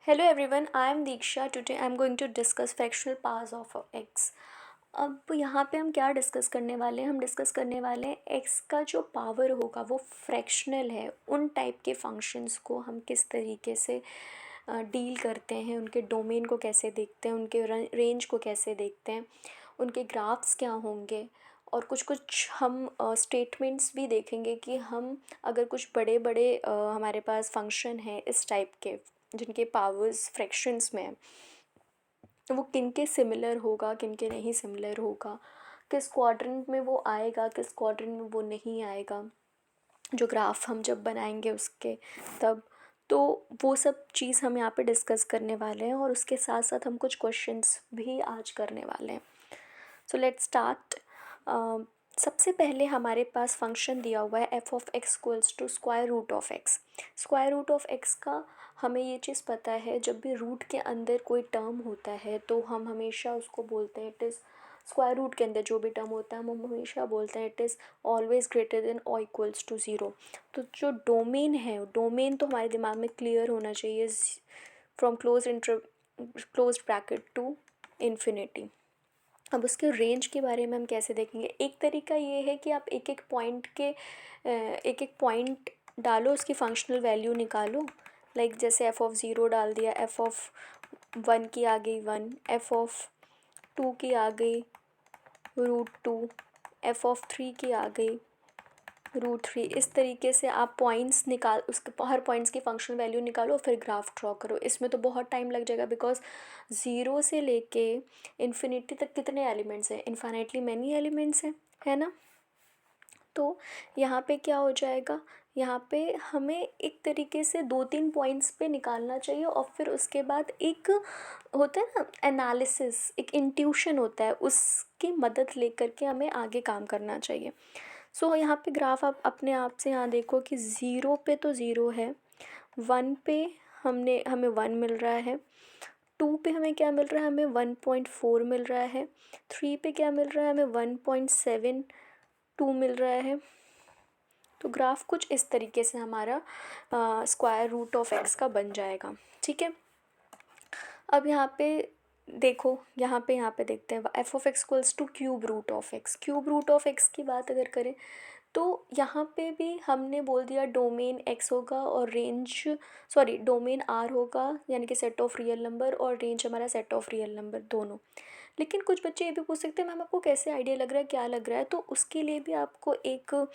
Hello everyone, I am Diksha. Today I am going to discuss fractional powers of x. अब यहाँ पे हम क्या डिस्कस करने वाले हैं? हम डिस्कस करने वाले हैं x का जो पावर होगा वो फ्रैक्शनल है, उन टाइप के फंक्शंस को हम किस तरीके से डील करते हैं, उनके डोमेन को कैसे देखते हैं, उनके रेंज को कैसे देखते हैं, उनके ग्राफ्स क्या होंगे, और कुछ कुछ हम स्टेटमेंट्स भी देखेंगे कि हम अगर कुछ बड़े बड़े हमारे पास फंक्शन हैं इस टाइप के जिनके पावर्स फ्रैक्शंस में हैं, तो वो किन के सिमिलर होगा, किन के नहीं सिमिलर होगा, किस क्वाड्रेंट में वो आएगा, किस क्वाड्रेंट में वो नहीं आएगा, जो ग्राफ हम जब बनाएंगे उसके तब। तो वो सब चीज़ हम यहाँ पे डिस्कस करने वाले हैं और उसके साथ साथ हम कुछ क्वेश्चंस भी आज करने वाले हैं। So let's start. सबसे पहले हमारे पास फंक्शन दिया हुआ है f of x equals to square root of x. Square root of x का हमें ये चीज़ पता है, जब भी रूट के अंदर कोई टर्म होता है तो हम हमेशा उसको बोलते हैं इट इज़ स्क्वायर रूट के अंदर जो भी टर्म होता है हम हमेशा बोलते हैं it is always greater than और इक्वल्स टू ज़ीरो। तो जो डोमेन है, डोमेन तो हमारे दिमाग में क्लियर होना चाहिए, from close bracket to infinity. अब उसके रेंज के बारे में हम कैसे देखेंगे? एक तरीका ये है कि आप एक एक पॉइंट डालो, उसकी फंक्शनल वैल्यू निकालो। लाइक जैसे एफ ऑफ ज़ीरो डाल दिया, एफ ऑफ वन की आ गई वन, एफ ऑफ टू की आ गई √2, एफ ऑफ थ्री की आ गई √3। इस तरीके से आप पॉइंट्स निकाल, उसके हर पॉइंट्स की फंक्शनल वैल्यू निकालो, फिर ग्राफ ड्रॉ करो। इसमें तो बहुत टाइम लग जाएगा बिकॉज ज़ीरो से लेके इन्फिनिटी तक कितने एलिमेंट्स हैं? इन्फाइनाइटली मैनी एलिमेंट्स हैं, है ना। तो यहाँ पे क्या हो जाएगा, यहाँ पे हमें एक तरीके से 2-3 पॉइंट्स पे निकालना चाहिए और फिर उसके बाद एक होता है ना एनालिसिस, एक इंट्यूशन होता है, उसकी मदद लेकर के हमें आगे काम करना चाहिए। सो यहाँ पे ग्राफ आप अपने आप से यहाँ देखो कि ज़ीरो पे तो ज़ीरो है, वन पे हमें वन मिल रहा है, टू पे हमें क्या मिल रहा है? हमें 1.4 मिल रहा है, थ्री पे क्या मिल रहा है? हमें 1.72 मिल रहा है। तो ग्राफ कुछ इस तरीके से हमारा स्क्वायर रूट ऑफ एक्स का बन जाएगा, ठीक है। अब यहाँ पे देखो, यहाँ पे देखते हैं f of x equals to cube root of x. Cube root of x की बात अगर करें तो यहाँ पे भी हमने बोल दिया डोमेन एक्स होगा और डोमेन आर होगा, यानी कि सेट ऑफ रियल नंबर, और रेंज हमारा सेट ऑफ रियल नंबर दोनों। लेकिन कुछ बच्चे ये भी पूछ सकते हैं मैम आपको कैसे आइडिया लग रहा है, क्या लग रहा है? तो उसके लिए भी आपको एक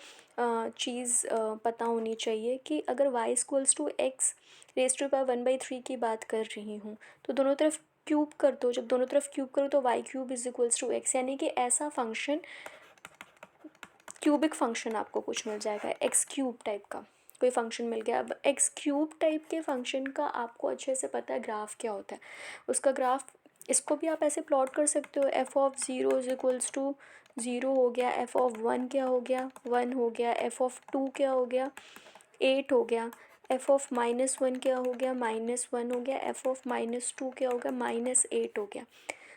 चीज़ पता होनी चाहिए कि अगर y equals to x raise to power 1/3 की बात कर रही हूँ तो दोनों तरफ क्यूब कर दो। जब दोनों तरफ क्यूब करो तो y cube is equals to x, यानी कि ऐसा फंक्शन, क्यूबिक फंक्शन आपको कुछ मिल जाएगा, एक्स क्यूब टाइप का कोई फंक्शन मिल गया। अब एक्स क्यूब टाइप के फंक्शन का आपको अच्छे से पता है ग्राफ क्या होता है, उसका ग्राफ इसको भी आप ऐसे प्लॉट कर सकते हो, f of zero is equals to zero हो गया, एफ ऑफ वन क्या हो गया? वन हो गया, एफ ऑफ टू क्या हो गया? 8 हो गया, एफ ऑफ -1 क्या हो गया? -1 हो गया, एफ ऑफ -2 क्या हो गया? -8 हो गया।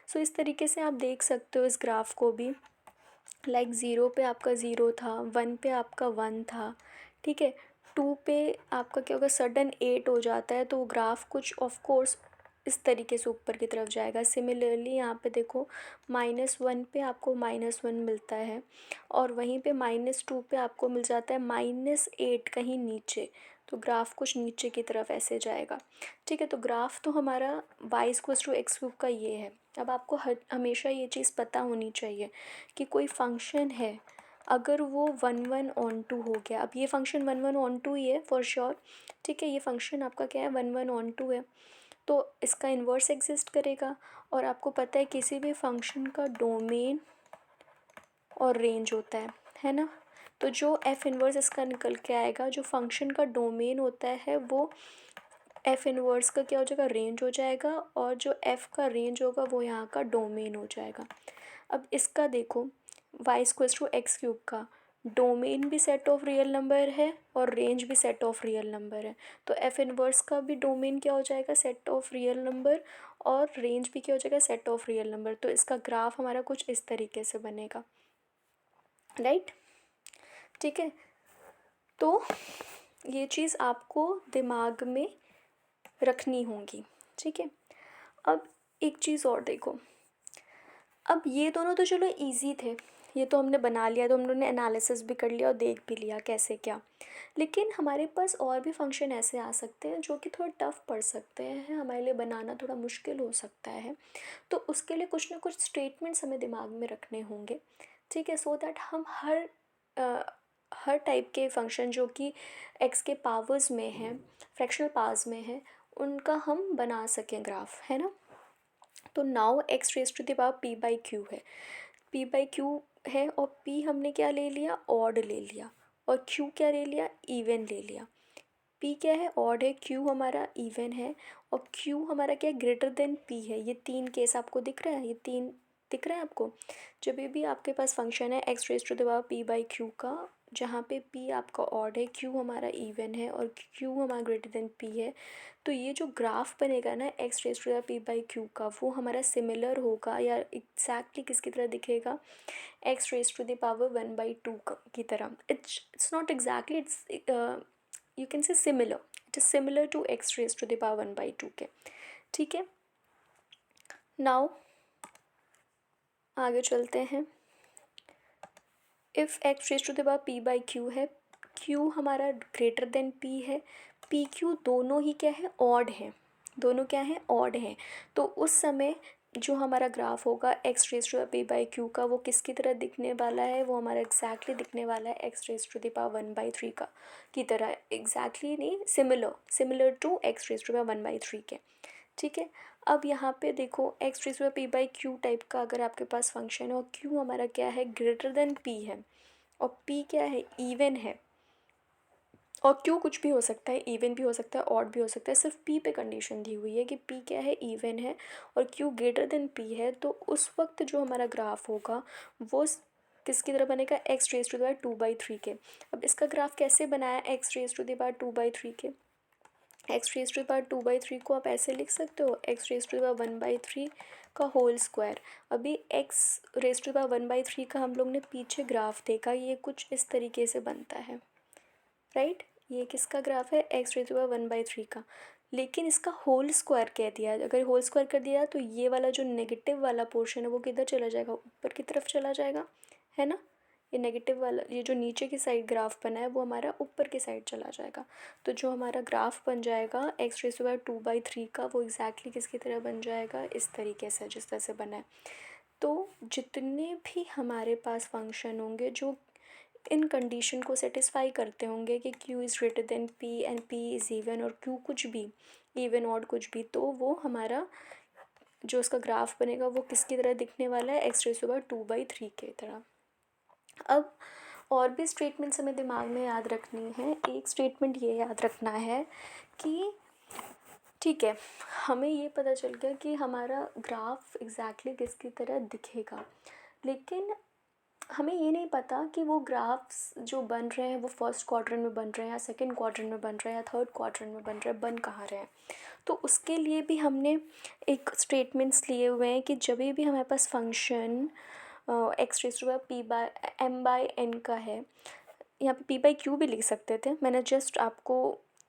सो इस तरीके से आप देख सकते हो इस ग्राफ को भी, लाइक ज़ीरो पे आपका ज़ीरो था, वन पे आपका वन था, ठीक है। टू पे आपका क्या होगा? सडन 8 हो जाता है, तो ग्राफ कुछ ऑफ कोर्स इस तरीके से ऊपर की तरफ जाएगा। सिमिलरली यहाँ पे देखो, -1 पे आपको -1 मिलता है और वहीं पे -2 पे आपको मिल जाता है -8 कहीं नीचे, तो ग्राफ कुछ नीचे की तरफ ऐसे जाएगा, ठीक है। तो ग्राफ तो हमारा y equals to x cube का ये है। अब आपको हमेशा ये चीज़ पता होनी चाहिए कि कोई फंक्शन है, अगर वो 1/1 हो गया, अब ये फंक्शन 1/1 ही है फॉर श्योर, ठीक है। ये फंक्शन आपका क्या है? 1/1 है, तो इसका इन्वर्स एग्जिस्ट करेगा। और आपको पता है किसी भी फंक्शन का डोमेन और रेंज होता है ना। तो जो एफ इन्वर्स इसका निकल के आएगा, जो फंक्शन का डोमेन होता है वो एफ इन्वर्स का क्या हो जाएगा? रेंज हो जाएगा, और जो एफ का रेंज होगा वो यहाँ का डोमेन हो जाएगा। अब इसका देखो, y equals to x cube का डोमेन भी सेट ऑफ रियल नंबर है और रेंज भी सेट ऑफ रियल नंबर है, तो एफ इन्वर्स का भी डोमेन क्या हो जाएगा? सेट ऑफ रियल नंबर, और रेंज भी क्या हो जाएगा? Set of real number. तो इसका ग्राफ हमारा कुछ इस तरीके से बनेगा, राइट, ठीक है। तो ये चीज़ आपको दिमाग में रखनी होगी, ठीक है। अब एक चीज़ और देखो, अब ये दोनों तो चलो इजी थे, ये तो हमने बना लिया, तो हम लोगों ने एनालिसिस भी कर लिया और देख भी लिया कैसे क्या। लेकिन हमारे पास और भी फंक्शन ऐसे आ सकते हैं जो कि थोड़ा टफ पड़ सकते हैं, हमारे लिए बनाना थोड़ा मुश्किल हो सकता है। तो उसके लिए कुछ ना कुछ स्टेटमेंट्स हमें दिमाग में रखने होंगे, ठीक है, सो दैट हम अ, हर टाइप के फंक्शन जो कि एक्स के पावर्स में हैं, फ्रैक्शनल पावर्स में हैं, उनका हम बना सकें ग्राफ, है ना। तो now x raise to the power p by q है, पी बाई क्यू है, और पी हमने क्या ले लिया, ऑड ले लिया, और क्यू क्या ले लिया, इवन ले लिया। पी क्या है, ऑड है, क्यू हमारा इवन है, और क्यू हमारा क्या है, ग्रेटर देन पी है। ये तीन केस आपको दिख रहा है, ये तीन दिख रहा है आपको। जब भी आपके पास फंक्शन है x raise to the power p by q का, जहाँ पे पी आपका ऑड है, क्यू हमारा इवन है, और क्यू हमारा ग्रेटर देन पी है, तो ये जो ग्राफ बनेगा ना x raise to the p by q का, वो हमारा सिमिलर होगा या एग्जैक्टली किसकी तरह दिखेगा, x raise to the power 1/2 की तरह। It's not exactly, it's you can say similar, it is similar to x raise to the power 1/2 के, ठीक है। नाउ आगे चलते हैं। If x raise to the power p by q है, q हमारा ग्रेटर देन पी है, p q दोनों ही क्या है, ऑड है, दोनों क्या है, ऑड हैं। तो उस समय जो हमारा ग्राफ होगा x raise to the p by q का, वो किसकी तरह दिखने वाला है, वो हमारा एग्जैक्टली दिखने वाला है x raise to the power 1/3 का की तरह, एग्जैक्टली नहीं, similar, similar to x raise to the power 1/3 के, ठीक है। अब यहाँ पे देखो x raise to the p by q type का अगर आपके पास फंक्शन है, और क्यू हमारा क्या है, ग्रेटर देन पी है, और पी क्या है, इवन है, और क्यू कुछ भी हो सकता है, इवन भी हो सकता है, ऑड भी हो सकता है, सिर्फ पी पे कंडीशन दी हुई है कि पी क्या है, इवन है, और क्यू ग्रेटर देन पी है। तो उस वक्त जो हमारा ग्राफ होगा वो किसकी तरह बनेगा, x raise to the power 2/3 के। अब इसका ग्राफ कैसे बनाया x raise to the power 2/3 के, x raise to the power 2/3 को आप ऐसे लिख सकते हो, x raise to the power 1/3 का होल स्क्वायर। अभी x raise to the power 1/3 का हम लोग ने पीछे ग्राफ देखा, ये कुछ इस तरीके से बनता है, राइट। ये किसका ग्राफ है, x raise to the power 1/3 का, लेकिन इसका होल स्क्वायर कह दिया, अगर होल स्क्वायर कर दिया तो ये वाला जो नेगेटिव वाला पोर्शन है वो किधर चला जाएगा, ऊपर की तरफ चला जाएगा, है ना। ये नेगेटिव वाला, ये जो नीचे की साइड ग्राफ बना है वो हमारा ऊपर की साइड चला जाएगा। तो जो हमारा ग्राफ बन जाएगा x raise to the power 2/3 का, वो एग्जैक्टली किसकी तरह बन जाएगा, इस तरीके से जिस तरह से बना है। तो जितने भी हमारे पास फंक्शन होंगे जो इन कंडीशन को सेटिस्फाई करते होंगे कि q is greater then p and p is even, और q कुछ भी, इवन ऑड कुछ भी, तो वो हमारा जो उसका ग्राफ बनेगा वो किसकी तरह दिखने वाला है, x raise to the power 2/3 की तरह। अब और भी स्टेटमेंट्स हमें दिमाग में याद रखनी है। एक स्टेटमेंट ये याद रखना है कि ठीक है, हमें ये पता चल गया कि हमारा ग्राफ एग्जैक्टली किसकी तरह दिखेगा, लेकिन हमें ये नहीं पता कि वो ग्राफ्स जो बन रहे हैं वो फर्स्ट क्वाड्रेंट में बन रहे हैं या सेकंड क्वाड्रेंट में बन रहे हैं या थर्ड क्वाड्रेंट में बन रहे हैं, बन कहाँ रहे हैं। तो उसके लिए भी हमने एक स्टेटमेंट्स लिए हुए हैं कि जब भी हमारे पास function x raise to the p by m by n का है, यहाँ पे पी बाई क्यू भी लिख सकते थे, मैंने जस्ट आपको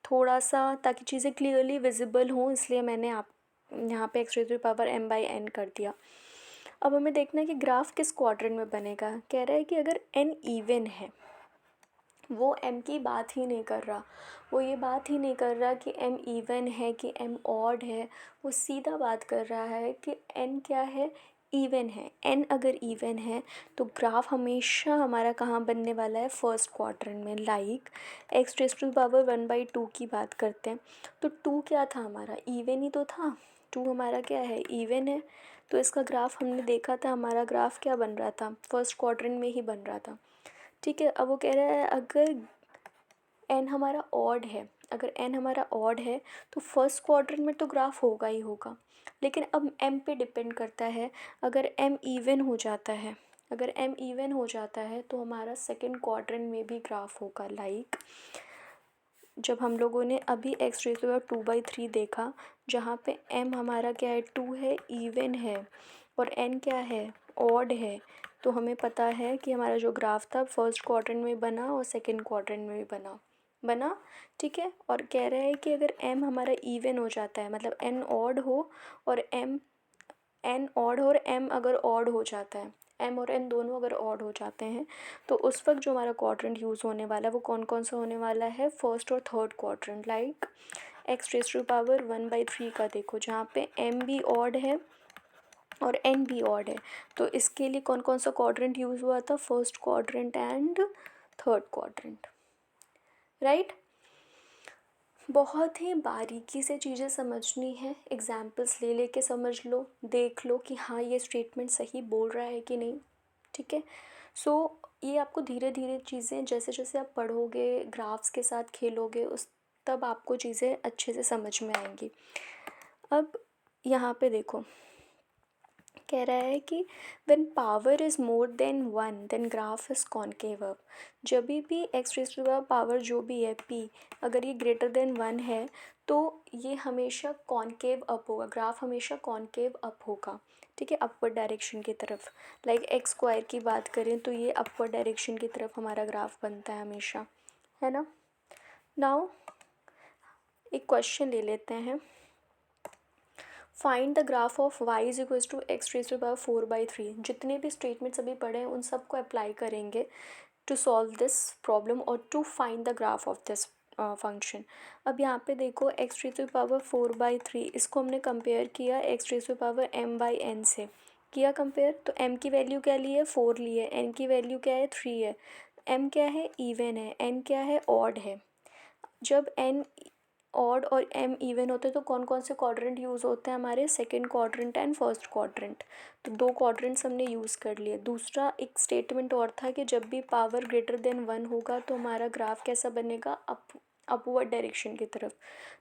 थोड़ा सा ताकि चीज़ें क्लियरली विजिबल हों इसलिए मैंने आप यहाँ पे x raise to the power m by n कर दिया। अब हमें देखना है कि ग्राफ किस क्वाड्रेंट में बनेगा। कह रहा है कि अगर एन इवन है, वो एम की बात ही नहीं कर रहा, वो ये बात ही नहीं कर रहा कि एम इवन है कि एम ऑड है, वो सीधा बात कर रहा है कि एन क्या है, इवन है। एन अगर इवन है तो ग्राफ हमेशा हमारा कहाँ बनने वाला है, फर्स्ट क्वाड्रेंट में। Like x raise to power 1/2 की बात करते हैं, तो टू क्या था हमारा, इवन ही तो था, टू हमारा क्या है, इवन है। तो इसका ग्राफ हमने देखा था, हमारा ग्राफ क्या बन रहा था, फर्स्ट क्वाड्रेंट में ही बन रहा था, ठीक है। अब वो कह रहा है अगर एन हमारा ऑड है, अगर एन हमारा ऑड है तो फर्स्ट क्वाड्रेंट में तो ग्राफ होगा ही होगा, लेकिन अब एम पे डिपेंड करता है। अगर एम इवन हो जाता है, अगर एम इवन हो जाता है तो हमारा सेकंड क्वाड्रेंट में भी ग्राफ होगा। लाइक जब हम लोगों ने अभी एक्स रेज टू द 2/3 देखा, जहाँ पे एम हमारा क्या है, 2 है, इवन है, और एन क्या है, ऑड है, तो हमें पता है कि हमारा जो ग्राफ था फर्स्ट क्वाड्रेंट में बना और सेकंड क्वाड्रेंट में भी बना, बना, ठीक है। और कह रहा है कि अगर m हमारा इवन हो जाता है, मतलब n ऑड हो और n ऑड हो और m अगर ऑड हो जाता है, m और n दोनों अगर ऑड हो जाते हैं, तो उस वक्त जो हमारा क्वाड्रेंट यूज़ होने वाला है वो कौन कौन सा होने वाला है, फर्स्ट और थर्ड क्वाड्रेंट। लाइक x⁻⁴ का देखो, जहाँ पे m भी ऑड है और n भी ऑड है, तो इसके लिए कौन कौन सा क्वाड्रेंट यूज़ हुआ था, first quadrant and third quadrant, right. बहुत ही बारीकी से चीज़ें समझनी है, एग्जाम्पल्स ले लेके समझ लो, देख लो कि हाँ ये स्टेटमेंट सही बोल रहा है कि नहीं, ठीक है। सो ये आपको धीरे धीरे चीज़ें, जैसे जैसे आप पढ़ोगे, ग्राफ्स के साथ खेलोगे, उस तब आपको चीज़ें अच्छे से समझ में आएंगी। अब यहाँ पे देखो, कह रहा है कि when power is more than 1 then graph is concave up. जब भी x raise to the power जो भी है p, अगर ये ग्रेटर देन 1 है तो ये हमेशा कॉन्केव अप होगा, ग्राफ हमेशा कॉन्केव अप होगा, ठीक है, अपवर्ड डायरेक्शन की तरफ। लाइक एक्स स्क्वायर की बात करें तो ये अपवर्ड डायरेक्शन की तरफ हमारा ग्राफ बनता है हमेशा, है ना। नाउ एक क्वेश्चन ले लेते हैं, find the graph of y is equals to x⁻⁴/3। जितने भी स्टेटमेंट्स अभी पढ़े हैं उन सबको अप्लाई करेंगे टू सॉल्व दिस प्रॉब्लम और to find the graph of this function. अब यहाँ पे देखो x⁻⁴/3, इसको हमने कंपेयर किया x⁻m/n से, किया कंपेयर, तो m की वैल्यू क्या ली है, 4 ली है, n की वैल्यू क्या है, 3 है, m क्या है, इवन है, n क्या है, ऑड है। जब n ऑड और m इवन होते हैं तो कौन कौन से क्वाड्रेंट यूज़ होते हैं हमारे, second quadrant and first quadrant. तो दो क्वाड्रेंट्स हमने यूज़ कर लिए। दूसरा एक स्टेटमेंट और था कि जब भी पावर ग्रेटर देन 1 होगा तो हमारा ग्राफ कैसा बनेगा, अपवर्ड डायरेक्शन की तरफ।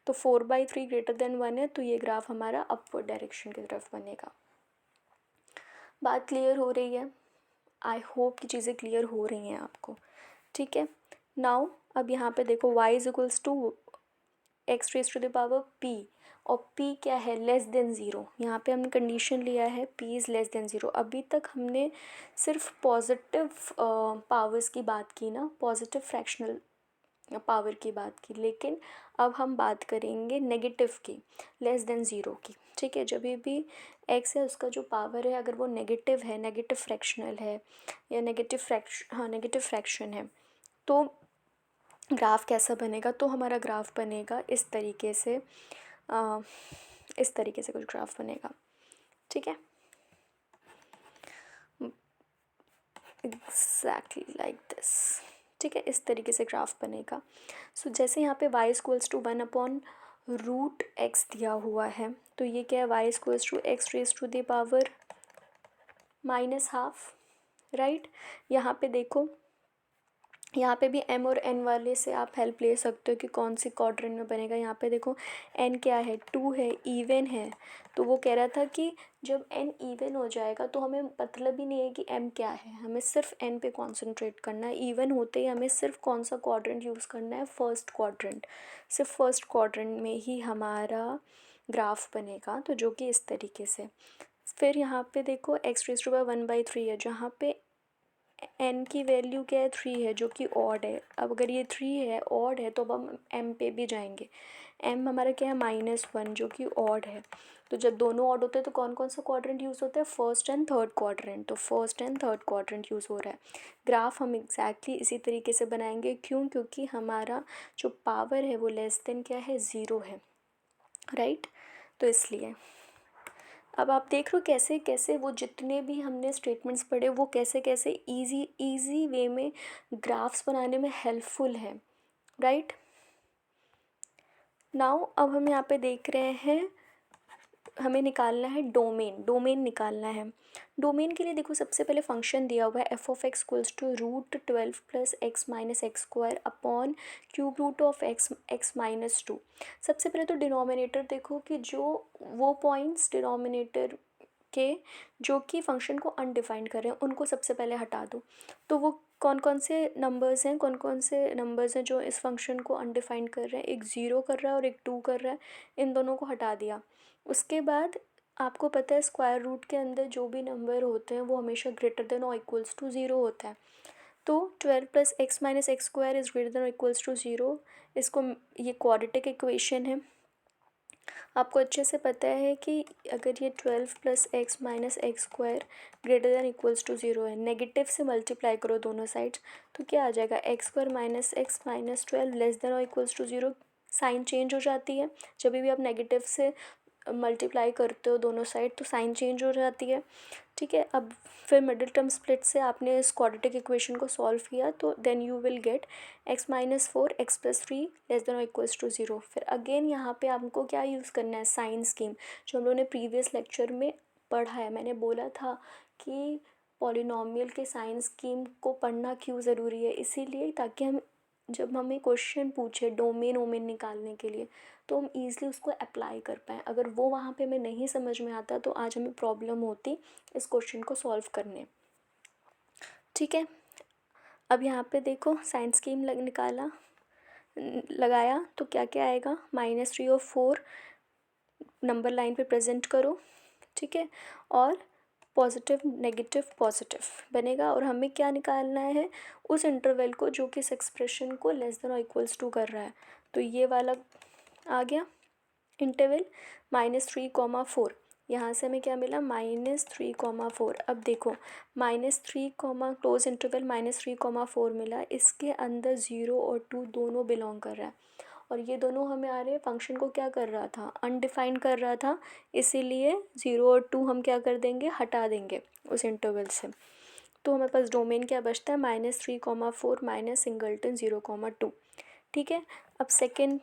तो 4/3 ग्रेटर देन 1 है तो ये ग्राफ हमारा अपवर्ड डायरेक्शन की तरफ बनेगा। बात क्लियर हो रही है, आई होप कि चीज़ें क्लियर हो रही हैं आपको, ठीक है। नाउ अब यहाँ पे देखो y is equals to x⁻p, और p क्या है, लेस देन ज़ीरो। यहाँ पे हमने कंडीशन लिया है p is less than zero. अभी तक हमने सिर्फ पॉजिटिव पावर्स की बात की ना, पॉजिटिव फ्रैक्शनल पावर की बात की, लेकिन अब हम बात करेंगे नेगेटिव की, लेस देन ज़ीरो की, ठीक है। जब भी x है उसका जो पावर है अगर वो नेगेटिव है, नेगेटिव फ्रैक्शनल है या नेगेटिव फ्रैक्शन है, तो ग्राफ कैसा बनेगा, तो हमारा ग्राफ बनेगा इस तरीके से, इस तरीके से कुछ ग्राफ बनेगा, ठीक है, एग्जैक्टली लाइक दिस, ठीक है, इस तरीके से ग्राफ बनेगा। सो जैसे यहाँ पे y इक्वल्स टू 1/√x दिया हुआ है, तो ये क्या है, y equals to x⁻⁻, right. यहाँ पे देखो, यहाँ पे भी m और n वाले से आप हेल्प ले सकते हो कि कौन सी क्वाड्रेंट में बनेगा। यहाँ पे देखो n क्या है, 2 है, इवन है, तो वो कह रहा था कि जब n इवन हो जाएगा तो हमें मतलब ही नहीं है कि m क्या है, हमें सिर्फ n पे कॉन्सेंट्रेट करना है। इवन होते ही हमें सिर्फ कौन सा क्वाड्रेंट यूज़ करना है, फर्स्ट क्वाड्रेंट, सिर्फ फर्स्ट क्वाड्रेंट में ही हमारा ग्राफ बनेगा, तो जो कि इस तरीके से। फिर यहाँ पे देखो x⁻⁴ है, जहाँ पे n की वैल्यू क्या है, 3 है, जो कि ऑड है। अब अगर ये 3 है, ऑड है, तो अब हम m पे भी जाएंगे। m हमारा क्या है, -1, जो कि ऑड है। तो जब दोनों ऑड होते हैं तो कौन कौन सा क्वाड्रेंट यूज़ होता है, फर्स्ट एंड थर्ड क्वाड्रेंट, तो first and third quadrant use हो रहा है। ग्राफ हम एग्जैक्टली इसी तरीके से बनाएंगे, क्यों, क्योंकि हमारा जो पावर है वो लेस देन क्या है, ज़ीरो है, राइट। तो इसलिए अब आप देख रहे हो कैसे कैसे वो जितने भी हमने स्टेटमेंट्स पढ़े वो कैसे कैसे इजी वे में ग्राफ्स बनाने में हेल्पफुल है, राइट। नाउ अब हम यहाँ पे देख रहे हैं, हमें निकालना है डोमेन निकालना है। डोमेन के लिए देखो सबसे पहले फंक्शन दिया हुआ है f(x) equals to √12 + x - x² upon cube root of x -2। सबसे पहले तो डिनोमिनेटर देखो कि जो वो पॉइंट्स डिनोमिनेटर के जो कि फंक्शन को अनडिफाइंड कर रहे हैं उनको सबसे पहले हटा दो। तो वो कौन कौन से नंबर्स हैं जो इस फंक्शन को अनडिफाइंड कर रहे हैं, एक 0 कर रहा है और एक 2 कर रहा है, इन दोनों को हटा दिया। उसके बाद आपको पता है स्क्वायर रूट के अंदर जो भी नंबर होते हैं वो हमेशा ग्रेटर देन और इक्वल्स टू 0 होता है। तो 12 plus x minus x square is greater than equals to 0। इसको ये क्वाड्रेटिक इक्वेशन है। आपको अच्छे से पता है कि अगर ये 12 plus x minus x square greater than equals to 0 है, नेगेटिव से मल्टीप्लाई करो दोनों साइड्स, तो क्या आ जाएगा, x square minus x minus 12 less than और इक्वल्स टू 0। साइन चेंज हो जाती है जब भी आप नेगेटिव से मल्टीप्लाई करते हो दोनों साइड, तो साइन चेंज हो जाती है। ठीक है, अब फिर मिडिल टर्म स्प्लिट से आपने इस क्वाड्रेटिक इक्वेशन को सॉल्व किया, तो then you will get x minus 4 x plus 3 less than और इक्वल्स टू 0। फिर अगेन यहाँ पे आपको क्या यूज़ करना है, साइन स्कीम, जो हम लोगों ने प्रीवियस लेक्चर में पढ़ा है। मैंने बोला था कि पॉलिनॉमियल के साइन स्कीम को पढ़ना क्यों ज़रूरी है, इसीलिए ताकि हम जब हमें क्वेश्चन पूछे डोमेन ओमेन निकालने के लिए, तो हम ईज़िली उसको अप्लाई कर पाएँ। अगर वो वहाँ पे हमें नहीं समझ में आता तो आज हमें प्रॉब्लम होती इस क्वेश्चन को सॉल्व करने। ठीक है, अब यहाँ पे देखो साइन स्कीम लगाया तो क्या क्या आएगा, -3 और 4 नंबर लाइन पे प्रेजेंट करो। ठीक है, और पॉजिटिव नेगेटिव पॉजिटिव बनेगा, और हमें क्या निकालना है, उस इंटरवल को जो कि इस एक्सप्रेशन को लेस देन और इक्वल्स टू कर रहा है। तो ये वाला आ गया इंटरवल -3, 4। यहाँ से हमें क्या मिला, -3, 4। अब देखो -3, क्लोज इंटरवल -3, 4 मिला, इसके अंदर 0 और 2 दोनों बिलोंग कर रहा है, और ये दोनों हमें आ रहे हैं फंक्शन को क्या कर रहा था, अनडिफाइंड कर रहा था, इसीलिए 0 और 2 हम क्या कर देंगे, हटा देंगे उस इंटरवल से। तो हमारे पास डोमेन क्या बचता है, -3, 4 माइनस सिंगलटन 0, 2। ठीक है, अब सेकेंड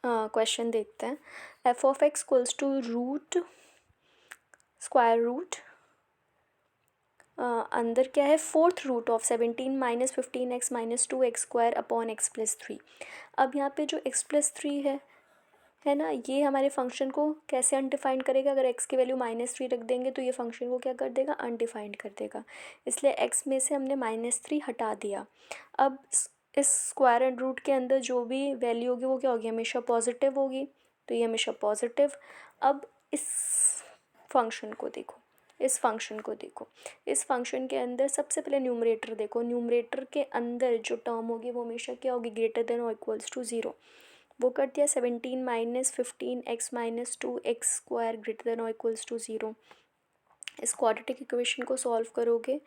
क्वेश्चन देखते हैं। F of x equals to root square root, अंदर क्या है, fourth root of 17 minus 15x minus 2x square upon x plus 3। अब यहाँ पे जो x प्लस 3 है ना, ये हमारे फंक्शन को कैसे अनडिफाइंड करेगा, अगर x की वैल्यू -3 रख देंगे तो ये फंक्शन को क्या कर देगा, अनडिफाइंड कर देगा, इसलिए x में से हमने -3 हटा दिया। अब इस स्क्वायर एंड रूट के अंदर जो भी वैल्यू होगी वो क्या होगी, हमेशा पॉजिटिव होगी, तो ये हमेशा पॉजिटिव। अब इस फंक्शन को देखो, इस फंक्शन के अंदर सबसे पहले न्यूमरेटर देखो, न्यूमरेटर के अंदर जो टर्म होगी वो हमेशा क्या होगी, ग्रेटर देन और इक्वल्स टू 0। वो कर दिया 17 minus 15x minus 2x square greater than और इक्वल्स टू 0। इस क्वाड्रेटिक इक्वेशन को सॉल्व करोगे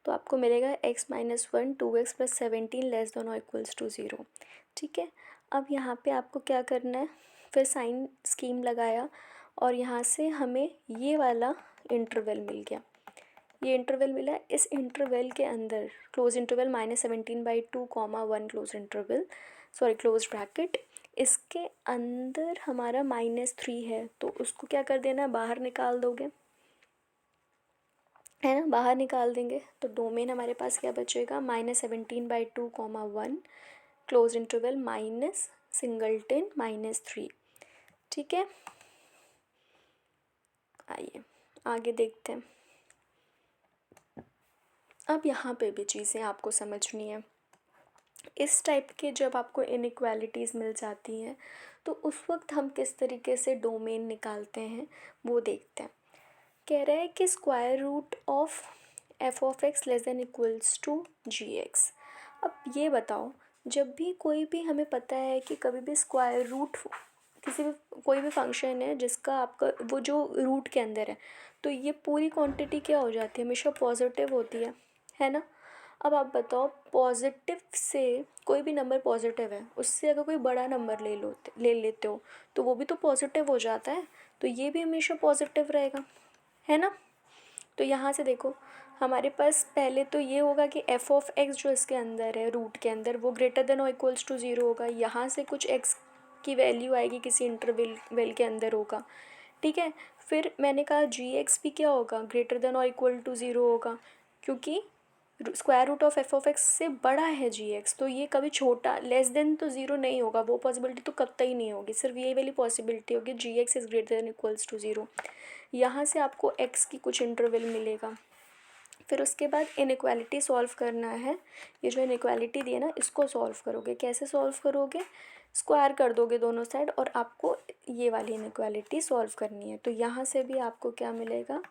तो आपको मिलेगा x minus 1 2x plus 17 less than और इक्वल्स टू 0। ठीक है, अब यहाँ पे आपको क्या करना है, फिर साइन स्कीम लगाया, और यहाँ से हमें ये वाला इंटरवल मिल गया, ये इंटरवल मिला। इस इंटरवल के अंदर close interval -17/2, 1 close interval, sorry close bracket, इसके अंदर हमारा -3 है, तो उसको क्या कर देना, बाहर निकाल दोगे, है ना, बाहर निकाल देंगे, तो डोमेन हमारे पास क्या बचेगा, -17/2, 1 क्लोज इंटरवल माइनस सिंगलटन -3। ठीक है, आइए आगे देखते हैं। अब यहाँ पे भी चीज़ें आपको समझनी है। इस टाइप के जब आपको इनइक्वालिटीज़ मिल जाती हैं तो उस वक्त हम किस तरीके से डोमेन निकालते हैं वो देखते हैं। कह रहा है कि square root of f of x less than equals to g x. अब ये बताओ, जब भी कोई भी हमें पता है कि कभी भी स्क्वायर रूट किसी भी कोई भी फंक्शन है जिसका आपका वो जो रूट के अंदर है, तो ये पूरी क्वांटिटी क्या हो जाती है, हमेशा पॉजिटिव होती है ना। अब आप बताओ, पॉजिटिव से कोई भी नंबर पॉजिटिव है, उससे अगर कोई बड़ा नंबर ले लेते हो तो वो भी तो पॉजिटिव हो जाता है, तो ये भी हमेशा पॉजिटिव रहेगा, है ना। तो यहाँ से देखो, हमारे पास पहले तो ये होगा कि एफ ऑफ एक्स जो इसके अंदर है रूट के अंदर, वो ग्रेटर देन और इक्वल्स टू 0 होगा। यहाँ से कुछ एक्स की वैल्यू आएगी किसी इंटरवल के अंदर होगा। ठीक है, फिर मैंने कहा जी एक्स भी क्या होगा, ग्रेटर देन और इक्वल टू 0 होगा, क्योंकि square root of f of x से बड़ा है जी एक्स, तो ये कभी छोटा लेस देन तो 0 नहीं होगा, वो पॉसिबिलिटी तो कतई नहीं होगी, सिर्फ ये वाली पॉसिबिलिटी होगी g x is greater than equals to 0। यहाँ से आपको एक्स की कुछ इंटरवल मिलेगा। फिर उसके बाद इनइक्वालिटी सॉल्व करना है। ये जो इनइक्वालिटी दी है ना, इसको सॉल्व करोगे, कैसे सॉल्व करोगे, स्क्वायर कर दोगे दोनों साइड और आपको ये वाली इनइक्वालिटी सॉल्व करनी है। तो यहाँ से भी आपको क्या मिलेगा,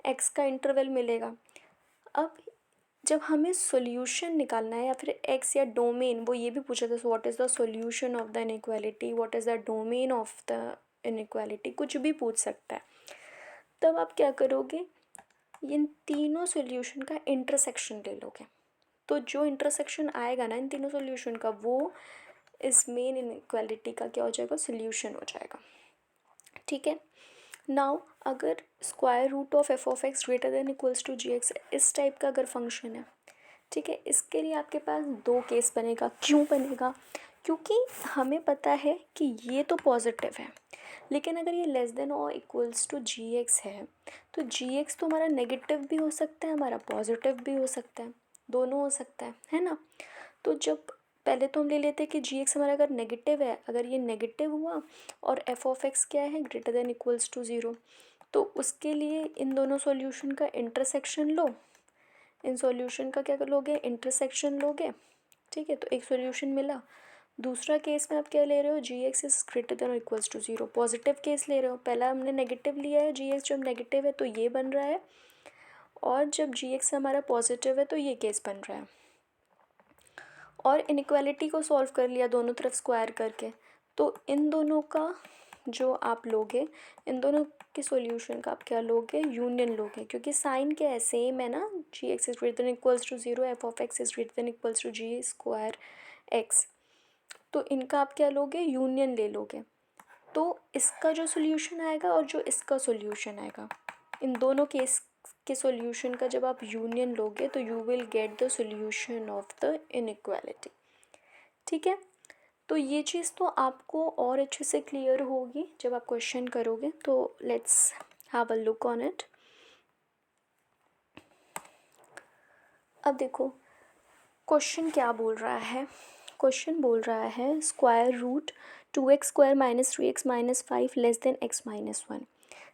एक्स का इंटरवल मिलेगा। अब जब हमें सॉल्यूशन निकालना है या फिर एक्स या डोमेन, वो ये भी पूछा था what is the solution of the inequality, what is the domain of the inequality, कुछ भी पूछ सकता है। तब आप क्या करोगे, इन तीनों सॉल्यूशन का इंटरसेक्शन ले लोगे। तो जो इंटरसेक्शन आएगा ना इन तीनों सॉल्यूशन का, वो इस मेन इनइक्वालिटी का क्या हो जाएगा, सॉल्यूशन हो जाएगा। ठीक है। नाउ अगर square root of f of x greater than equals to g x, इस टाइप का अगर फंक्शन है, ठीक है, इसके लिए आपके पास दो केस बनेगा। क्यों बनेगा, क्योंकि हमें पता है कि ये तो पॉजिटिव है, लेकिन अगर ये लेस देन और इक्वल्स टू जी एक्स है, तो जी एक्स तो हमारा नेगेटिव भी हो सकता है, हमारा पॉजिटिव भी हो सकता है, दोनों हो सकता है ना। तो जब पहले तो हम ले लेते हैं कि जी एक्स हमारा अगर नेगेटिव है, अगर ये नेगेटिव हुआ और एफ ऑफ एक्स क्या है, greater than equals to zero, तो उसके लिए इन दोनों सॉल्यूशन का इंटरसेक्शन लो। इन सॉल्यूशन का क्या लोगे, इंटरसेक्शन लोगे। ठीक है, तो एक सॉल्यूशन मिला। दूसरा केस में आप क्या ले रहे हो, g x is greater than और equals to zero, positive case ले रहे हो। पहला हमने नेगेटिव लिया है, जी एक्स जब नेगेटिव है तो ये बन रहा है, और जब जी एक्स हमारा पॉजिटिव है तो ये केस बन रहा है। और इनइक्वालिटी को सॉल्व कर लिया दोनों तरफ स्क्वायर करके, तो इन दोनों का जो आप लोगे, इन दोनों के सॉल्यूशन का आप क्या लोगे, यूनियन लोगे, क्योंकि साइन क्या है, सेम है ना, g x is greater than equals to zero, f of x is greater than equals to g square x, तो इनका आप क्या लोगे, यूनियन ले लोगे। तो इसका जो सॉल्यूशन आएगा और जो इसका सॉल्यूशन आएगा, इन दोनों केस के सॉल्यूशन का जब आप यूनियन लोगे तो you will get the solution of the inequality. ठीक है, तो ये चीज़ तो आपको और अच्छे से क्लियर होगी जब आप क्वेश्चन करोगे। तो let's have a look on it. अब देखो क्वेश्चन क्या बोल रहा है, क्वेश्चन बोल रहा है square root 2x square minus 3x minus 5 less than x minus 1।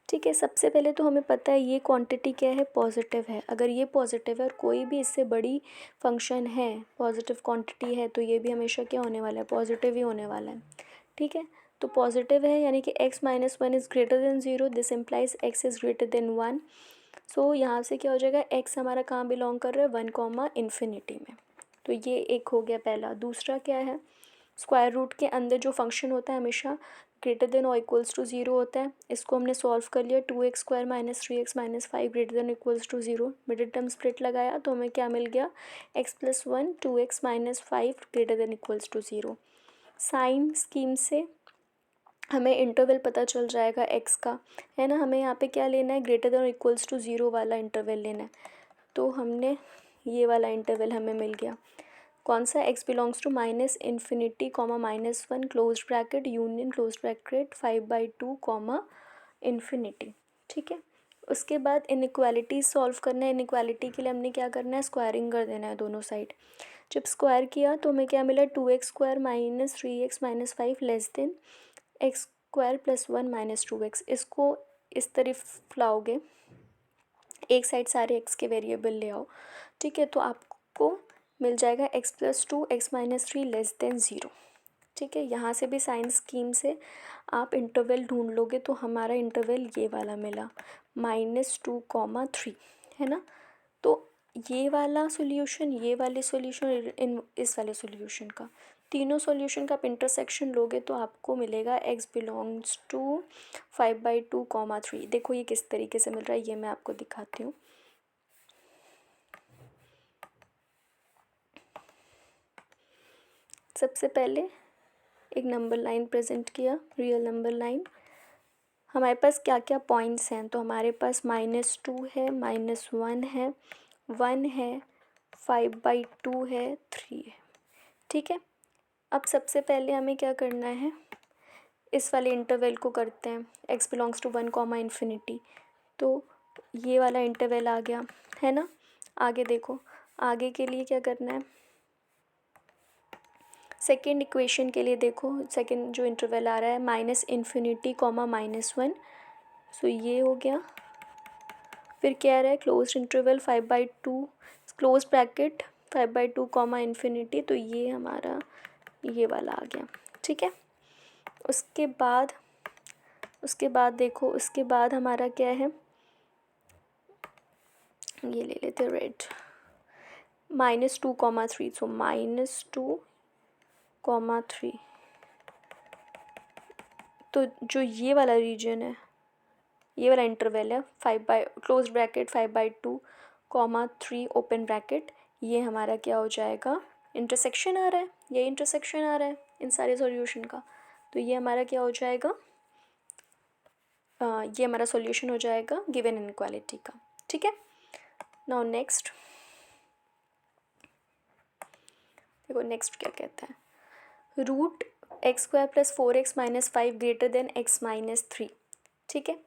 ठीक है, सबसे पहले तो हमें पता है ये क्वांटिटी क्या है, पॉजिटिव है। अगर ये पॉजिटिव है और कोई भी इससे बड़ी फंक्शन है, पॉजिटिव क्वांटिटी है, तो ये भी हमेशा क्या होने वाला है, पॉजिटिव ही होने वाला है। ठीक है, तो पॉजिटिव है यानी कि x minus 1 is greater than zero, this implies x is greater then 1। सो यहाँ से क्या हो जाएगा, x हमारा कहाँ बिलोंग कर रहा है, 1 कॉमा इन्फिनिटी में। तो ये एक हो गया पहला। दूसरा क्या है, स्क्वायर रूट के अंदर जो फंक्शन होता है हमेशा ग्रेटर देन और इक्वल्स टू ज़ीरो होता है। इसको हमने सॉल्व कर लिया, 2x square minus 3x minus 5 greater than equals to zero, middle term split लगाया तो हमें क्या मिल गया, x plus 1 2x minus 5 greater than equals to zero. Sign scheme से हमें इंटरवल पता चल जाएगा x का, है ना। हमें यहाँ पे क्या लेना है, ग्रेटर देन और इक्वल्स टू ज़ीरो वाला इंटरवल लेना है, तो हमने ये वाला इंटरवल हमें मिल गया। कौन सा, x belongs to minus infinity comma minus 1 close bracket union close bracket 5/2 comma infinity. ठीक है, उसके बाद इनइक्वालिटी सॉल्व करना है। इनइक्वालिटी के लिए हमने क्या करना है, स्क्वायरिंग कर देना है दोनों साइड। जब स्क्वायर किया तो हमें क्या मिला, 2x square minus 3x minus 5 less then x square plus 1 minus 2x। इसको इस तरफ लाओगे, एक साइड सारे x के वेरिएबल ले आओ। ठीक है, तो आपको मिल जाएगा x plus 2 x minus 3 less than zero. ठीक है, यहाँ से भी साइन स्कीम से आप इंटरवल ढूंढ लोगे, तो हमारा इंटरवल ये वाला मिला, -2, 3, है ना। तो ये वाला सॉल्यूशन, ये वाले सॉल्यूशन, इन इस वाले सॉल्यूशन का, तीनों सॉल्यूशन का आप इंटरसेक्शन लोगे तो आपको मिलेगा x बिलोंग्स टू 5/2 कॉमा 3। देखो ये किस तरीके से मिल रहा है, ये मैं आपको दिखाती हूँ। सबसे पहले एक नंबर लाइन प्रेजेंट किया, रियल नंबर लाइन। हमारे पास क्या क्या पॉइंट्स हैं, तो हमारे पास -2 है, -1 है, 1 है, 5/2 है, 3 है। ठीक है, अब सबसे पहले हमें क्या करना है, इस वाले इंटरवल को करते हैं, x belongs to 1 comma infinity. तो ये वाला इंटरवल आ गया, है ना। आगे देखो, आगे के लिए क्या करना है, सेकेंड इक्वेशन के लिए देखो, सेकेंड जो इंटरवल आ रहा है -इन्फिनिटी कॉमा -1, सो ये हो गया। फिर क्या आ रहा है, close interval 5/2 close bracket 5/2 comma infinity, तो ये हमारा ये वाला आ गया। ठीक है, उसके बाद देखो, उसके बाद हमारा क्या है, ये ले लेते रेड। -2, 3, सो -2, 3, तो जो ये वाला रीजन है, ये वाला इंटरवल है 5/, क्लोज ब्रैकेट 5/2, 3 ओपन ब्रैकेट, ये हमारा क्या हो जाएगा, इंटरसेक्शन आ रहा है, ये इंटरसेक्शन आ रहा है इन सारे सॉल्यूशन का, तो ये हमारा क्या हो जाएगा, ये हमारा सॉल्यूशन हो जाएगा गिवन इनइक्वालिटी का। ठीक है, नाउ नेक्स्ट देखो, नेक्स्ट क्या कहता है, √x² + 4x - 5 > x - 3। ठीक है,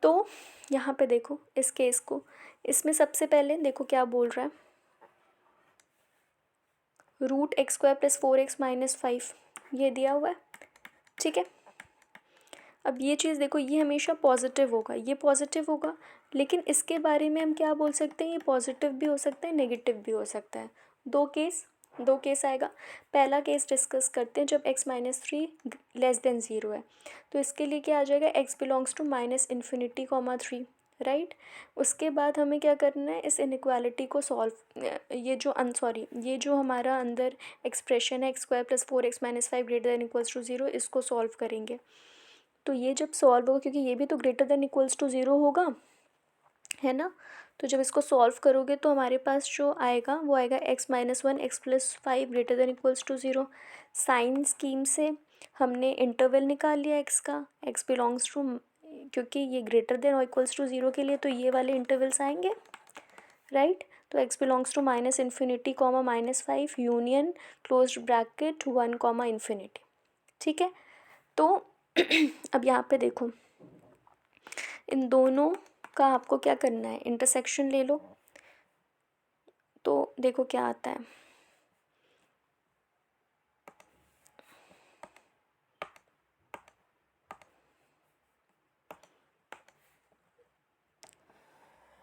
तो यहाँ पे देखो इस केस को, इसमें सबसे पहले देखो क्या बोल रहा है, √x² + 4x - 5 ये दिया हुआ है। ठीक है, अब ये चीज़ देखो, ये हमेशा पॉजिटिव होगा, ये पॉजिटिव होगा, लेकिन इसके बारे में हम क्या बोल सकते हैं, ये पॉजिटिव भी हो सकता है, नेगेटिव भी हो सकता है। दो केस आएगा। पहला केस डिस्कस करते हैं जब x - 3 << 0 है, तो इसके लिए क्या आ जाएगा, x बिलोंग्स टू -∞, 3, राइट। उसके बाद हमें क्या करना है, इस इनइक्वालिटी को सॉल्व, ये जो हमारा अंदर एक्सप्रेशन है x² + 4x - 5 > 0, इसको सॉल्व करेंगे। तो ये जब सॉल्व होगा, क्योंकि ये भी तो > 0 होगा, है ना, तो जब इसको सॉल्व करोगे तो हमारे पास जो आएगा वो आएगा x - 1 x + 5 > 0। साइन स्कीम से हमने इंटरवल निकाल लिया x का, x बिलोंग्स टू, क्योंकि ये > 0 के लिए तो ये वाले इंटरवल्स आएंगे, राइट। तो x belongs to -∞, -5 union close bracket 1, ∞। ठीक है, तो अब यहाँ पे देखो, इन दोनों का आपको क्या करना है, इंटरसेक्शन ले लो, तो देखो क्या आता है,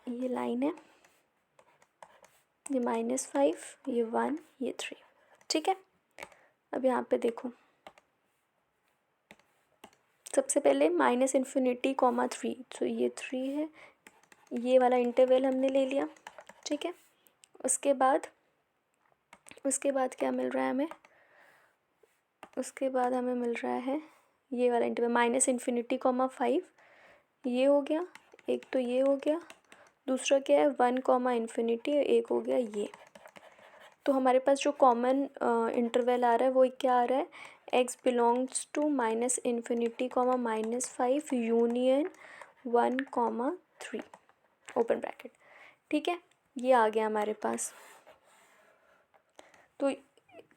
ये लाइन है, ये -5, ये 1, ये 3। ठीक है, अब यहाँ पे देखो, सबसे पहले -∞, 3, तो ये 3 है, ये वाला इंटरवल हमने ले लिया। ठीक है, उसके बाद क्या मिल रहा है हमें, उसके बाद हमें मिल रहा है ये वाला इंटरवल -∞, 5, ये हो गया एक, तो ये हो गया, दूसरा क्या है 1, ∞, एक हो गया ये। तो हमारे पास जो कॉमन इंटरवल आ रहा है वो क्या आ रहा है, x belongs to -∞, -5 union 1, 3 open bracket. ठीक है, ये आ गया हमारे पास। तो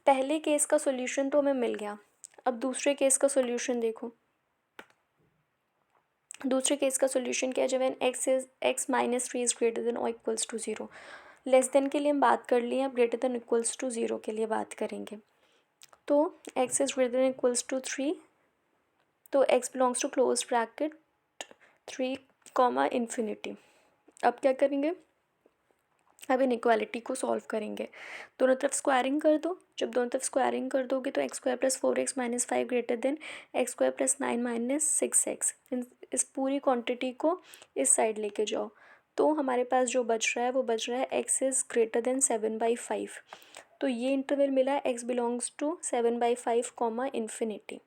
पहले केस का सॉल्यूशन तो हमें मिल गया। अब दूसरे केस का सॉल्यूशन देखो, दूसरे केस का सॉल्यूशन क्या है, जब x - 3 इज़ ग्रेटर देन और इक्वल्स टू 0, लेस देन के लिए हम बात कर लिए, अब ग्रेटर देन इक्वल्स टू 0 के लिए बात करेंगे। तो x is greater than equals to 3, तो x belongs to close bracket 3, ∞। अब क्या करेंगे, अब इनइक्वालिटी को सॉल्व करेंगे, दोनों तरफ स्क्वायरिंग कर दो। जब दोनों तरफ स्क्वायरिंग कर दोगे तो x² + 4x - 5 > x² + 9 - 6x, इस पूरी क्वांटिटी को इस साइड लेके जाओ, तो हमारे पास जो बच रहा है वो बच रहा है x इज़ ग्रेटर देन 7/5। तो ये इंटरवल मिला है x बिलोंग्स टू 7/5, ∞।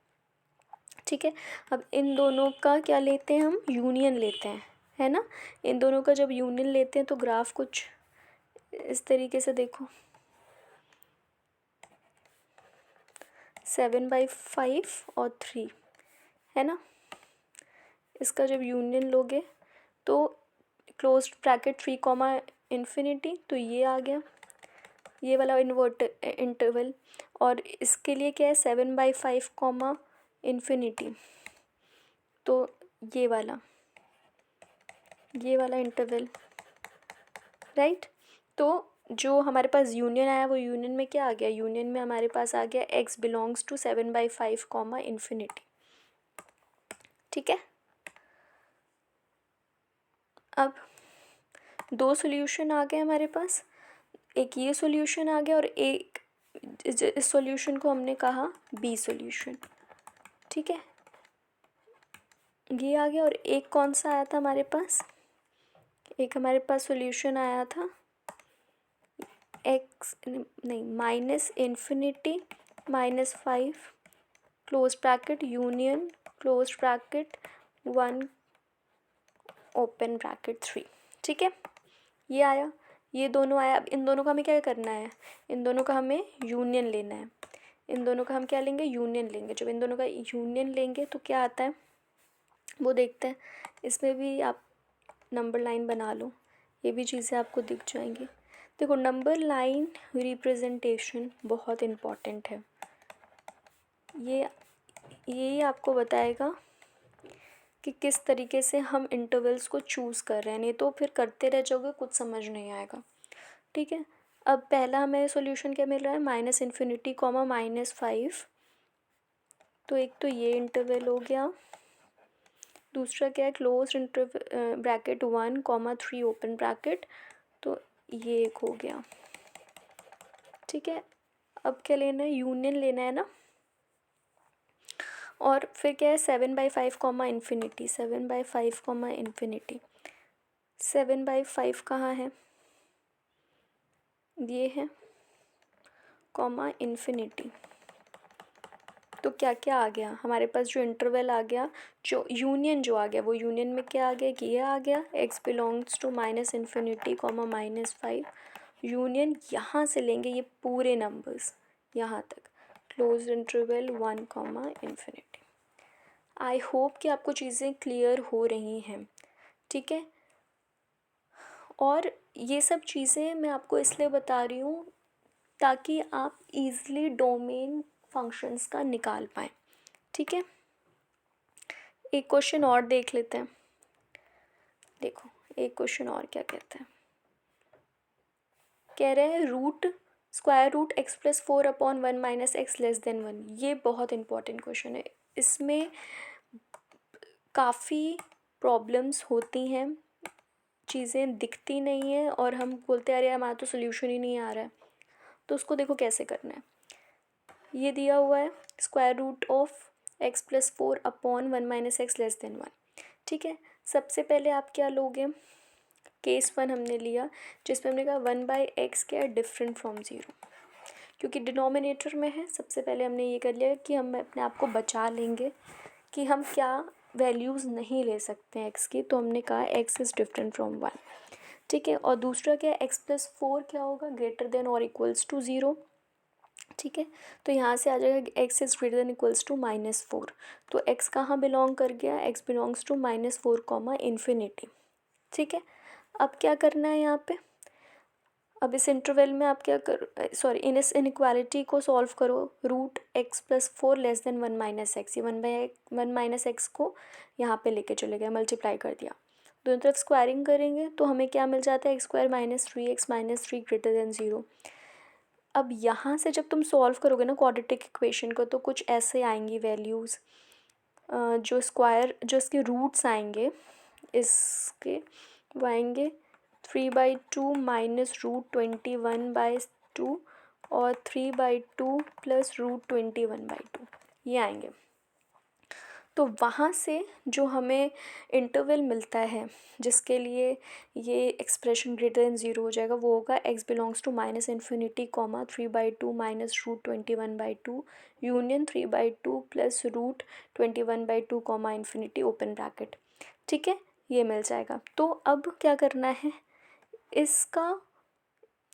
ठीक है, अब इन दोनों का क्या लेते हैं, हम यूनियन लेते हैं, है ना। इन दोनों का जब यूनियन लेते हैं तो ग्राफ कुछ इस तरीके से देखो, 7/5 और 3, है ना। इसका जब यूनियन लोगे तो क्लोज ब्रैकेट 3, ∞, तो ये आ गया, ये वाला इंटरवल, और इसके लिए क्या है 7/5, ∞, तो ये वाला इंटरवल, राइट। तो जो हमारे पास यूनियन आया वो यूनियन में क्या आ गया, यूनियन में हमारे पास आ गया x बिलोंग्स टू 7/5, ∞। ठीक है, अब दो सॉल्यूशन आ गए हमारे पास, एक ये सॉल्यूशन आ गया और एक इस सॉल्यूशन को हमने कहा बी सॉल्यूशन। ठीक है, ये आ गया, और एक कौन सा आया था हमारे पास, एक हमारे पास सॉल्यूशन आया था एक्स नहीं minus infinity -5 close bracket union close bracket 1 open bracket 3। ठीक है, ये आया, ये दोनों आया। अब इन दोनों का हमें क्या करना है, इन दोनों का हमें यूनियन लेना है। इन दोनों का हम क्या लेंगे, यूनियन लेंगे। जब इन दोनों का यूनियन लेंगे तो क्या आता है वो देखते हैं। इसमें भी आप नंबर लाइन बना लो, ये भी चीज़ें आपको दिख जाएंगी। देखो नंबर लाइन रिप्रेजेंटेशन बहुत इम्पॉर्टेंट है। ये आपको बताएगा कि किस तरीके से हम इंटरवल्स को चूज़ कर रहे हैं, नहीं तो फिर करते रह जाओगे, कुछ समझ नहीं आएगा। ठीक है, अब पहला हमें सॉल्यूशन क्या मिल रहा है, -इन्फिनिटी -5। तो एक तो ये इंटरवल हो गया, दूसरा क्या है क्लोज ब्रैकेट 1, 3 ओपन ब्रैकेट, तो ये एक हो गया। ठीक है, अब क्या लेना है, यूनियन लेना है ना। और फिर क्या है 7/5 इन्फिनिटी, 7/5 इन्फिनिटी। 7/5 कहाँ है, ये है इन्फिनिटी। तो क्या क्या आ गया हमारे पास, जो इंटरवल आ गया, जो यूनियन जो आ गया, वो यूनियन में क्या आ गया कि ये आ गया x belongs to -infinity -5। Union यहाँ से लेंगे ये पूरे नंबर्स यहाँ तक, close interval 1 infinity. I hope कि आपको चीज़ें क्लियर हो रही हैं। ठीक है, और ये सब चीज़ें मैं आपको इसलिए बता रही हूँ ताकि आप इजीली डोमेन फंक्शंस का निकाल पाएँ। ठीक है, एक क्वेश्चन और देख लेते हैं। देखो एक क्वेश्चन और क्या कहते हैं, कह रहे हैं स्क्वायर रूट x+4/1 - x <1। ये बहुत इंपॉर्टेंट क्वेश्चन है। इसमें काफ़ी प्रॉब्लम्स होती हैं, चीज़ें दिखती नहीं हैं और हम बोलते हैं अरे हमारा तो सोल्यूशन ही नहीं आ रहा है। तो उसको देखो कैसे करना है। ये दिया हुआ है square root of x+4/1 - x <1। ठीक है, सबसे पहले आप क्या लोगे, केस 1 हमने लिया जिसमें हमने कहा 1/x क्या है डिफरेंट फ्रॉम 0, क्योंकि डिनोमिनेटर में है। सबसे पहले हमने ये कर लिया कि हम अपने आप को बचा लेंगे कि हम क्या वैल्यूज़ नहीं ले सकते हैं x की, तो हमने कहा x इज़ डिफरेंट फ्रॉम 1। ठीक है, और दूसरा क्या है x+4 क्या होगा, ग्रेटर देन और इक्वल्स टू 0। ठीक है, तो यहाँ से आ जाएगा x is greater than equals to -4। तो x कहाँ बिलोंग कर गया, x बिलोंग्स टू -4 इन्फिनिटी। ठीक है, अब क्या करना है यहाँ पे, अब इस इंटरवल में आप क्या करो, इन इस इनइक्वालिटी को सॉल्व करो। (x+4 < 1 - x), ये 1 - x को यहाँ पे लेके चले गए, मल्टीप्लाई कर दिया, दोनों तरफ स्क्वायरिंग करेंगे तो हमें क्या मिल जाता है x² - 3x - 3 ग्रेटर देन 0। अब यहाँ से जब तुम सॉल्व करोगे ना क्वाड्रेटिक इक्वेशन को, तो कुछ ऐसे आएंगी वैल्यूज़, जो इसके रूट्स आएंगे, इसके वो आएंगे 3/2 - √21/2 और 3/2 + √21/2, ये आएंगे। तो वहाँ से जो हमें इंटरवल मिलता है जिसके लिए ये एक्सप्रेशन ग्रेटर देन 0 हो जाएगा, वो होगा x belongs to -infinity 3/2 - √21/2 union 3/2 + √21/2 infinity open bracket. ठीक है, ये मिल जाएगा। तो अब क्या करना है, इसका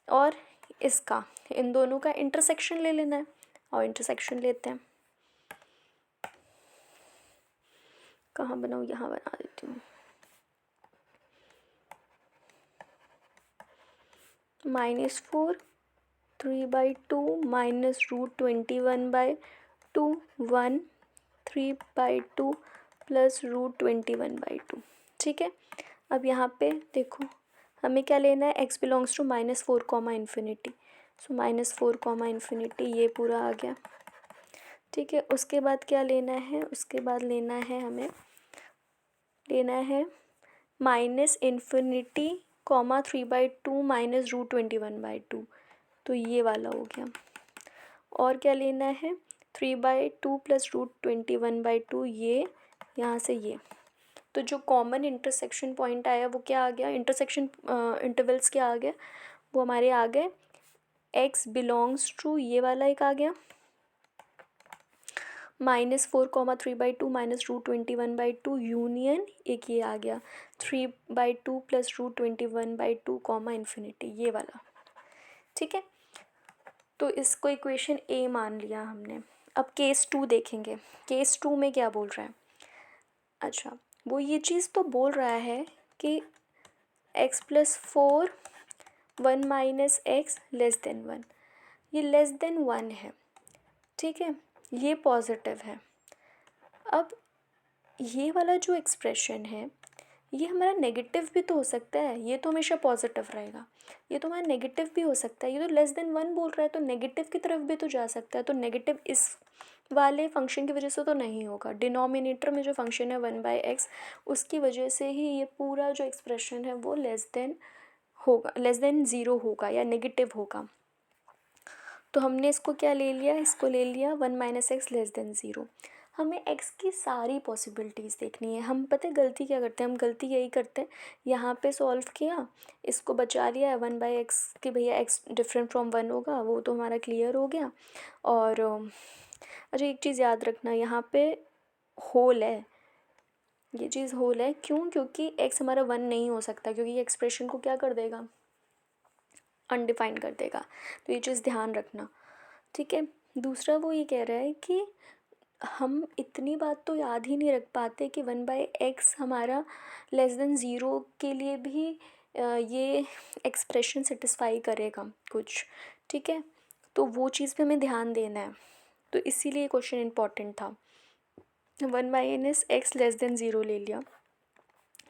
और इसका, इन दोनों का इंटरसेक्शन ले लेना है, और इंटरसेक्शन लेते हैं। कहाँ बनाऊँ, यहाँ बना देती हूँ। -4 3/2 - √21/2 1 3/2 + √21/2। ठीक है, अब यहाँ पे देखो हमें क्या लेना है, x belongs to -4 infinity, so -4 infinity ये पूरा आ गया। ठीक है, उसके बाद क्या लेना है, उसके बाद लेना है हमें -इन्फिनिटी 3/2 - √21/2, तो ये वाला हो गया। और क्या लेना है 3/2 + √21/2, ये यहाँ से ये। तो जो कॉमन इंटरसेक्शन पॉइंट आया वो क्या आ गया, इंटरसेक्शन इंटरवल्स क्या आ गया, वो हमारे आ गए एक्स बिलोंग्स टू ये वाला एक आ गया -4, 3/2 -√21/2 यूनियन एक ये आ गया 3/2 + √21/2 इन्फिनिटी ये वाला। ठीक है, तो इसको इक्वेशन ए मान लिया हमने। अब केस 2 देखेंगे। केस 2 में क्या बोल रहा है? अच्छा, वो ये चीज़ तो बोल रहा है कि x+4 1 - x <1। ये <1 है, ठीक है, ये पॉजिटिव है। अब ये वाला जो एक्सप्रेशन है ये हमारा नेगेटिव भी तो हो सकता है, ये तो हमेशा पॉजिटिव रहेगा, ये तो हमारा नेगेटिव भी हो सकता है। ये तो <1 बोल रहा है तो नेगेटिव की तरफ भी तो जा सकता है। तो नेगेटिव इस वाले फंक्शन की वजह से तो नहीं होगा, डिनोमिनेटर में जो फंक्शन है 1/x उसकी वजह से ही ये पूरा जो एक्सप्रेशन है वो होगा, <0 होगा या नेगेटिव होगा। तो हमने इसको क्या ले लिया, इसको ले लिया 1 - x <0। हमें x की सारी पॉसिबिलिटीज़ देखनी है। हम पता है गलती क्या करते हैं, हम गलती यही करते हैं, यहाँ पे सॉल्व किया, इसको बचा लिया 1/x कि भैया x डिफरेंट फ्रॉम 1 होगा, वो तो हमारा क्लियर हो गया। और अच्छा एक चीज़ याद रखना, यहाँ पे होल है, ये चीज़ होल है, क्यों? क्योंकि x हमारा 1 नहीं हो सकता, क्योंकि ये एक्सप्रेशन को क्या कर देगा, अनडिफाइंड कर देगा। तो ये चीज़ ध्यान रखना, ठीक है। दूसरा वो ये कह रहा है कि हम इतनी बात तो याद ही नहीं रख पाते कि 1/x हमारा <0 के लिए भी ये एक्सप्रेशन सेटिस्फाई करेगा कुछ, ठीक है। तो वो चीज़ पे हमें ध्यान देना है, तो इसीलिए क्वेश्चन इम्पॉर्टेंट था। 1 - x <0 ले लिया,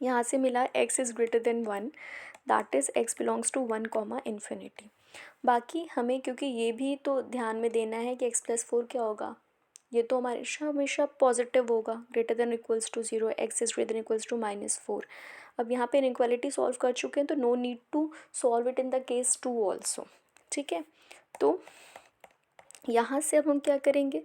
यहाँ से मिला x > 1, that is x belongs to 1, infinity. बाकी हमें क्योंकि ये भी तो ध्यान में देना है कि x+4 क्या होगा, ये तो हमेशा पॉजिटिव होगा, >= 0, x > -4। अब यहाँ पे इनइक्वालिटी सॉल्व कर चुके हैं तो no need to solve it in the case 2 also, ठीक है। तो यहाँ से अब हम क्या करेंगे,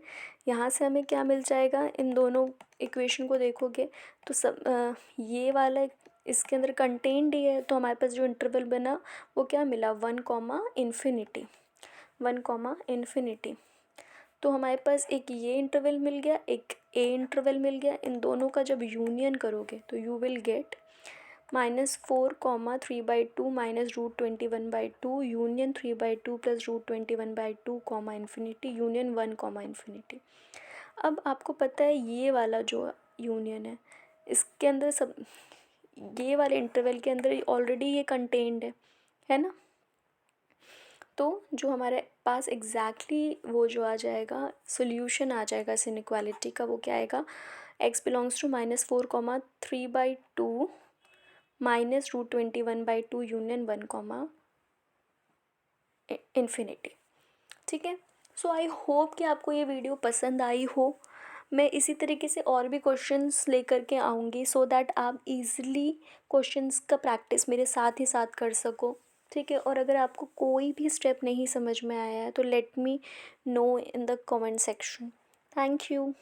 यहाँ से हमें क्या मिल जाएगा, इन दोनों इक्वेशन को देखोगे तो सब ये वाला इसके अंदर कंटेंड ही है, तो हमारे पास जो इंटरवल बना वो क्या मिला, 1, इन्फिनिटी 1, तो हमारे पास एक ये इंटरवल मिल गया, एक ए इंटरवल मिल गया। इन दोनों का जब यूनियन करोगे तो you will gate -4, 3/2 -√21/2 union 3/2 + √21/2 infinity union 1, infinity. अब आपको पता है ये वाला जो यूनियन है इसके अंदर सब ये वाले इंटरवल के अंदर ऑलरेडी ये कंटेंड है ना। तो जो हमारे पास एग्जैक्टली वो जो आ जाएगा, सोल्यूशन आ जाएगा इस इनइक्वालिटी का, वो क्या आएगा, x belongs to -4, 3/2 -√21/2 union 1, infinity, ठीक है। सो आई होप कि आपको ये वीडियो पसंद आई हो। मैं इसी तरीके से और भी क्वेश्चंस लेकर के आऊँगी सो दैट आप इजीली क्वेश्चंस का प्रैक्टिस मेरे साथ ही साथ कर सको, ठीक है। और अगर आपको कोई भी स्टेप नहीं समझ में आया है तो let me know in the comment section. Thank you.